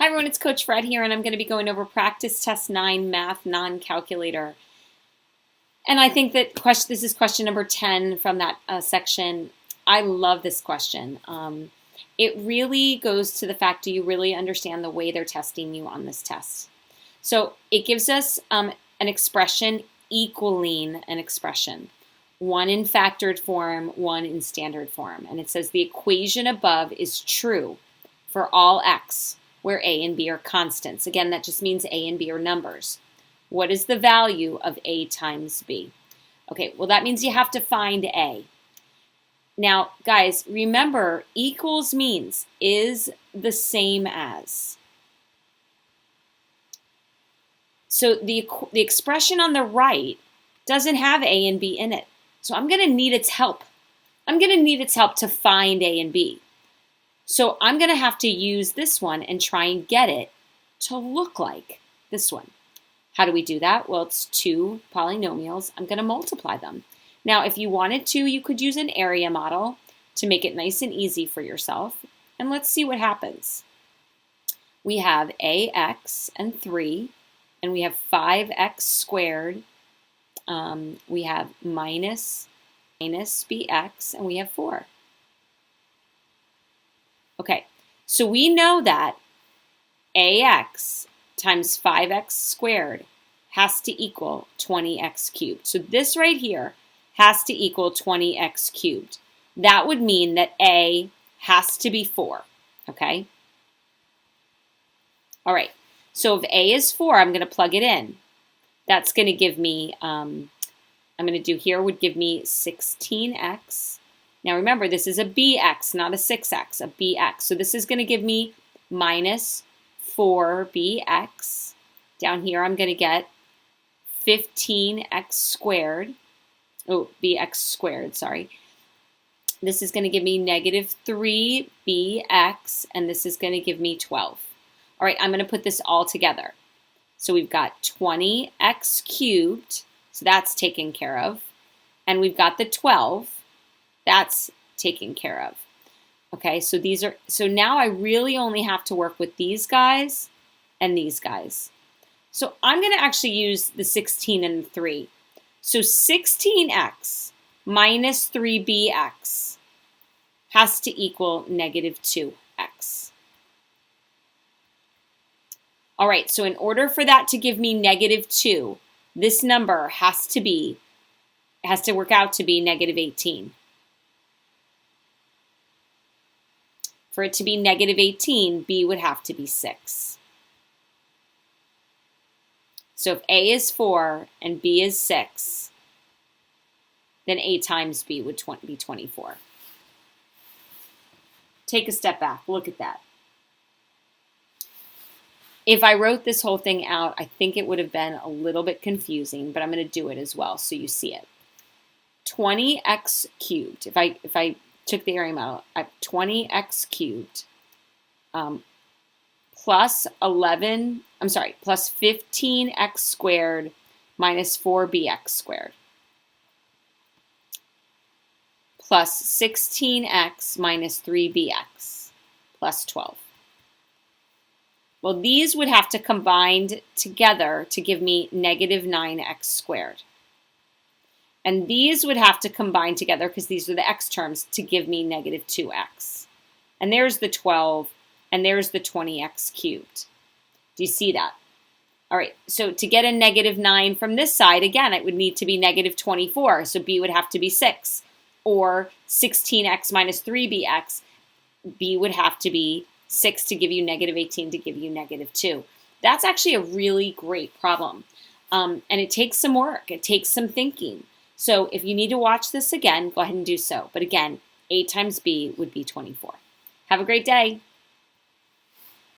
Hi everyone, it's Coach Fred here, and I'm going to be going over practice test 9, math non-calculator. And I think that this is question number 10 from that section. I love this question. It really goes to the fact, do you really understand the way they're testing you on this test? So it gives us an expression equaling an expression. One in factored form, one in standard form. And it says the equation above is true for all x, where a and b are constants. Again, that just means a and b are numbers. What is the value of a times b? Okay, well that means you have to find a. Now, guys, remember, equals means is the same as. So the expression on the right doesn't have a and b in it. So I'm going to need its help. I'm going to need its help to find a and b. So I'm going to have to use this one and try and get it to look like this one. How do we do that? Well, it's two polynomials. I'm going to multiply them. Now, if you wanted to, you could use an area model to make it nice and easy for yourself. And let's see what happens. We have ax and 3, and we have 5x squared. We have minus bx, and we have 4. Okay, so we know that ax times 5x squared has to equal 20x cubed. So this right here has to equal 20x cubed. That would mean that a has to be 4, okay? All right, so if a is 4, I'm going to plug it in. That's going to give me, I'm going to do here would give me 16x. Now remember, this is a bx, not a 6x, a bx. So this is going to give me minus 4bx. Down here I'm going to get 15x squared. Oh, bx squared, sorry. This is going to give me negative 3bx, and this is going to give me 12. All right, I'm going to put this all together. So we've got 20x cubed, so that's taken care of. And we've got the 12. That's taken care of. Okay, so now I really only have to work with these guys and these guys. So I'm going to actually use the 16 and the 3. So 16x minus 3bx has to equal negative 2x. All right, so in order for that to give me negative 2, this number has to work out to be negative 18. For it to be negative 18, b would have to be 6. So if a is 4 and b is 6, then a times b would be 24. Take a step back. Look at that. If I wrote this whole thing out, I think it would have been a little bit confusing, but I'm going to do it as well so you see it. 20x cubed. If I took the area model, I have 20x cubed plus 15x squared minus 4bx squared plus 16x minus 3bx plus 12. Well, these would have to combine together to give me negative 9x squared. And these would have to combine together, because these are the x terms, to give me negative 2x. And there's the 12, and there's the 20x cubed. Do you see that? All right, so to get a negative 9 from this side, again, it would need to be negative 24, so b would have to be 6. Or 16x minus 3bx, b would have to be 6 to give you negative 18 to give you negative 2. That's actually a really great problem. And it takes some work. It takes some thinking. So if you need to watch this again, go ahead and do so. But again, a times b would be 24. Have a great day.